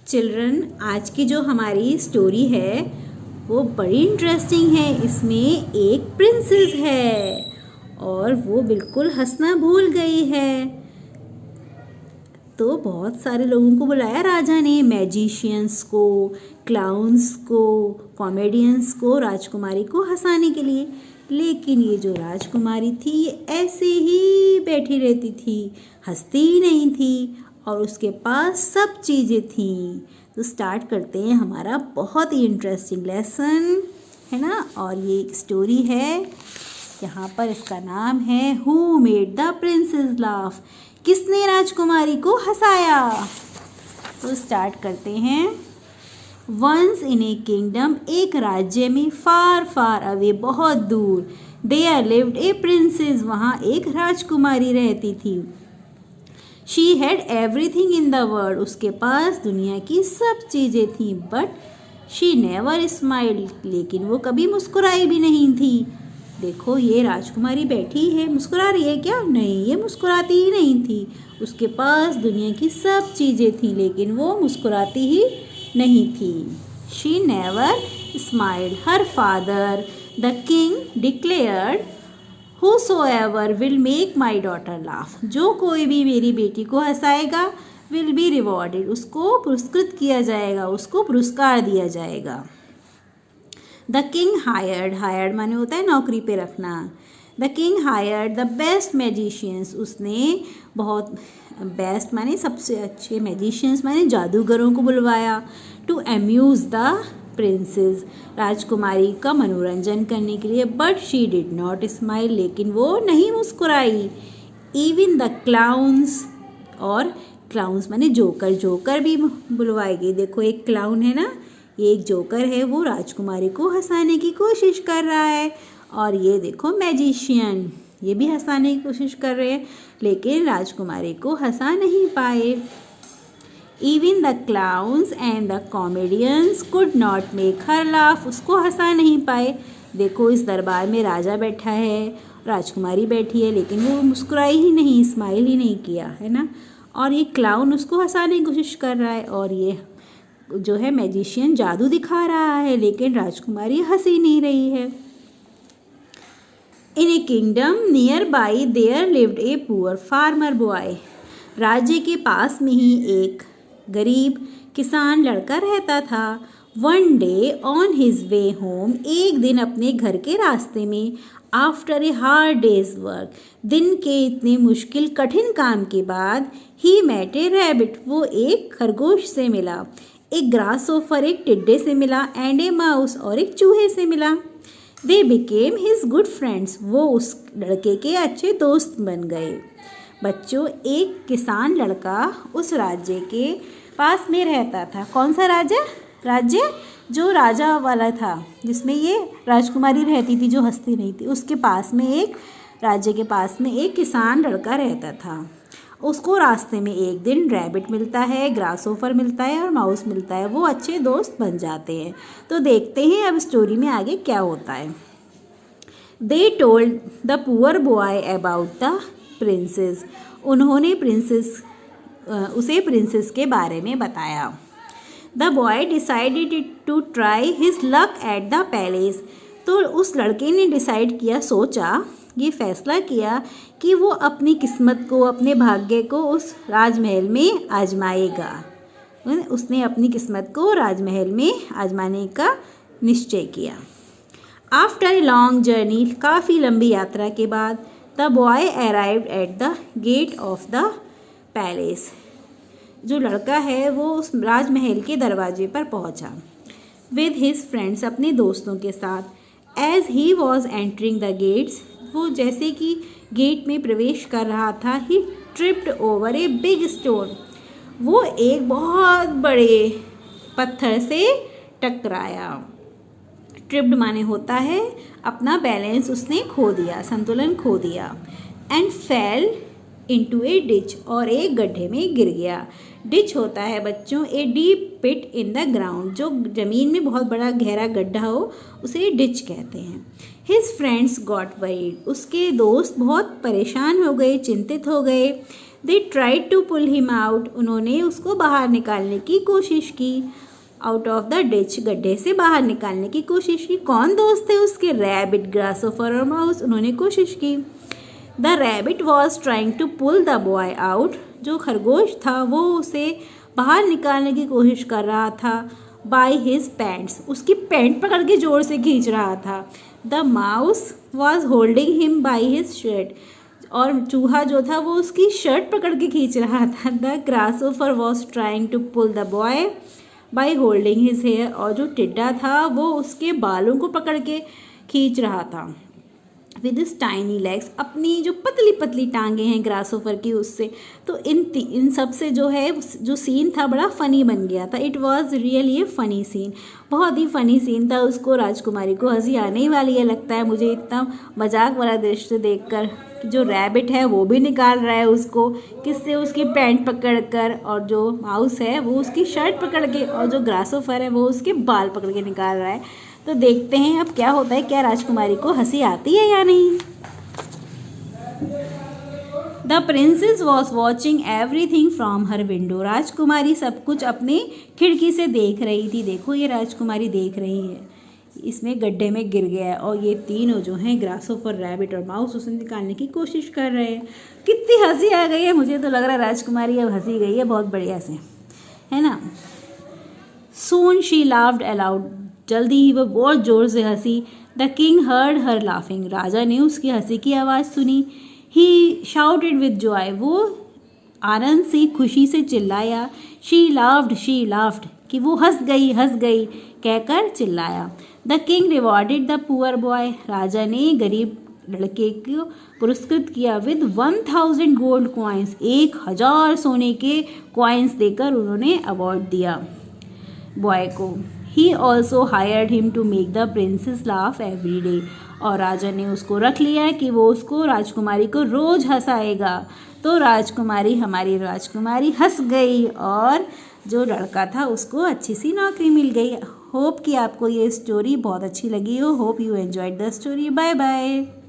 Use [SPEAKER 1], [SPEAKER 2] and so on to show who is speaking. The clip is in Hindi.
[SPEAKER 1] चिल्ड्रन, आज की जो हमारी स्टोरी है वो बड़ी इंटरेस्टिंग है। इसमें एक प्रिंसेस है और वो बिल्कुल हंसना भूल गई है। तो बहुत सारे लोगों को बुलाया राजा ने, मैजिशियंस को, क्लाउन्स को, कॉमेडियंस को, राजकुमारी को हंसाने के लिए। लेकिन ये जो राजकुमारी थी ये ऐसे ही बैठी रहती थी, हंसती ही नहीं थी और उसके पास सब चीज़ें थीं। तो स्टार्ट करते हैं हमारा बहुत ही इंटरेस्टिंग लेसन, है ना। और ये एक स्टोरी है, यहाँ पर इसका नाम है who made the princess laugh, किसने राजकुमारी को हंसाया। तो स्टार्ट करते हैं। वंस इन ए किंगडम, एक राज्य में, फार फार अवे, बहुत दूर, देयर लिव्ड ए प्रिंसेस, वहाँ एक राजकुमारी रहती थी। She had everything in the world, उसके पास दुनिया की सब चीज़ें थीं। बट शी नेवर स्माइल्ड, लेकिन वो कभी मुस्कुराई भी नहीं थी। देखो ये राजकुमारी बैठी है, मुस्कुरा रही है क्या? नहीं, ये मुस्कुराती ही नहीं थी। उसके पास दुनिया की सब चीज़ें थीं लेकिन वो मुस्कुराती ही नहीं थी। She never smiled. Her father the king declared, Whosoever will make my daughter laugh, जो कोई भी मेरी बेटी को हंसाएगा, will be rewarded, उसको पुरस्कृत किया जाएगा, उसको पुरस्कार दिया जाएगा। The king hired माने होता है नौकरी पे रखना। The king hired the best magicians, उसने बहुत बेस्ट माने सबसे अच्छे, मैजिशियंस माने जादूगरों को बुलवाया। To amuse the प्रिंसेस, राजकुमारी का मनोरंजन करने के लिए। But she did not smile, लेकिन वो नहीं मुस्कुराई। इवन द क्लाउन्स, और क्लाउन्स माने जोकर, जोकर भी बुलवाए गए। देखो एक क्लाउन है ना, ये एक जोकर है, वो राजकुमारी को हंसाने की कोशिश कर रहा है। और ये देखो मैजिशियन, ये भी हंसाने की कोशिश कर रहे हैं लेकिन राजकुमारी को हंसा नहीं पाए। Even the clowns and the comedians could not make her laugh, उसको हंसा नहीं पाए। देखो इस दरबार में राजा बैठा है, राजकुमारी बैठी है, लेकिन वो मुस्कुराई ही नहीं, स्माइल ही नहीं किया, है ना। और ये क्लाउन उसको हंसाने की कोशिश कर रहा है और ये जो है मैजिशियन जादू दिखा रहा है, लेकिन राजकुमारी हंसी नहीं रही है। In a kingdom nearby there lived a poor farmer boy, राज्य के पास में ही एक गरीब किसान लड़का रहता था। One day on his way home, एक दिन अपने घर के रास्ते में, after a hard days work, दिन के इतने मुश्किल कठिन काम के बाद, ही मेट ए रैबिट, वो एक खरगोश से मिला। एक ग्रासहोफर, एक टिड्डे से मिला। एंड ए माउस, और एक चूहे से मिला। They became his good friends, वो उस लड़के के अच्छे दोस्त बन गए। बच्चों, एक किसान लड़का उस राज्य के पास में रहता था। कौन सा राज्य जो राजा वाला था, जिसमें ये राजकुमारी रहती थी जो हंसती नहीं थी, उसके पास में एक राज्य के पास में एक किसान लड़का रहता था। उसको रास्ते में एक दिन रैबिट मिलता है, ग्रासहोफर मिलता है और माउस मिलता है। वो अच्छे दोस्त बन जाते हैं। तो देखते हैं अब स्टोरी में आगे क्या होता है। They told the poor boy about the princess, उन्होंने उसे प्रिंसेस के बारे में बताया। The boy decided to try his luck at the palace, तो उस लड़के ने डिसाइड किया, सोचा, ये फैसला किया कि वो अपनी किस्मत को, अपने भाग्य को उस राजमहल में आजमाएगा। उसने अपनी किस्मत को राजमहल में आजमाने का निश्चय किया। आफ्टर ए लॉन्ग जर्नी, काफ़ी लंबी यात्रा के बाद, the boy arrived at the gate of the palace, जो लड़का है वो उस राजमहल के दरवाजे पर पहुंचा। विद हिज फ्रेंड्स, अपने दोस्तों के साथ। As he was entering the gates, वो जैसे कि गेट में प्रवेश कर रहा था, he tripped over a big stone, वो एक बहुत बड़े पत्थर से टकराया। ट्रिप्ड माने होता है अपना बैलेंस उसने खो दिया, संतुलन खो दिया। And fail into A ditch, और एक गड्ढे में गिर गया। डिच होता है बच्चों a deep pit in the ground, जो ज़मीन में बहुत बड़ा गहरा गड्ढा हो उसे डिच कहते हैं। हिज फ्रेंड्स गॉट वरीड, उसके दोस्त बहुत परेशान हो गए, चिंतित हो गए। They tried to pull him out, उन्होंने उसको बाहर निकालने की कोशिश की। आउट ऑफ द डिच, गड्ढे से बाहर निकालने की कोशिश की। कौन दोस्त थे उसके? रैबिट, ग्रासोफर और माउस, उन्होंने कोशिश की। The rabbit was trying to pull the boy out, जो खरगोश था वो उसे बाहर निकालने की कोशिश कर रहा था। बाय हिज पैंट्स, उसकी पैंट पकड़ के जोर से खींच रहा था। The mouse was holding him by his shirt, और चूहा जो था वो उसकी शर्ट पकड़ के खींच रहा था। The grasshopper was trying to pull the boy by holding his hair, और जो टिड्डा था वो उसके बालों को पकड़ के खींच रहा था। विद हिज टाइनी लेग्स, अपनी जो पतली पतली टांगे हैं ग्रासोफर की उससे। तो इन सब से जो है जो सीन था बड़ा फ़नी बन गया था। It was really a funny scene, बहुत ही फ़नी सीन था। उसको राजकुमारी को हंसी आने ही वाली है लगता है मुझे, इतना मजाक वाला दृश्य देखकर। जो रैबिट है वो भी निकाल रहा है उसको, किससे? उसकी पैंट पकड़ कर, और जो माउस है वो उसकी शर्ट पकड़ के, और जो ग्रासोफर है वो उसके बाल पकड़ के निकाल रहा है। तो देखते हैं अब क्या होता है, क्या राजकुमारी को हंसी आती है या नहीं। The princess was watching everything from her window, राजकुमारी सब कुछ अपनी खिड़की से देख रही थी। देखो ये राजकुमारी देख रही है, इसमें गड्ढे में गिर गया है, और ये तीनों जो हैं ग्रासोफर, रैबिट और माउस उसे निकालने की कोशिश कर रहे हैं। कितनी हंसी आ गई है, मुझे तो लग रहा है राजकुमारी अब हंसी गई है बहुत बढ़िया से, है ना। सून शी लाफ्ड अलाउड, जल्दी ही वह बहुत जोर से हंसी। The king heard her laughing, राजा ने उसकी हंसी की आवाज़ सुनी। ही शाउटेड विद जॉय, वो आनंद से, खुशी से चिल्लाया। शी लाफ्ड, कि वो हंस गई कहकर चिल्लाया। The king rewarded the poor boy, राजा ने गरीब लड़के को पुरस्कृत किया विद 1000 गोल्ड कॉइन्स, 1000 सोने के कॉइन्स देकर उन्होंने अवार्ड दिया बॉय को। He also hired him to make the princess laugh every day, और राजा ने उसको रख लिया कि वो उसको, राजकुमारी को रोज हंसाएगा। तो हमारी राजकुमारी हंस गई, और जो लड़का था उसको अच्छी सी नौकरी मिल गई। होप कि आपको ये स्टोरी बहुत अच्छी लगी हो। Hope you enjoyed the story. Bye bye.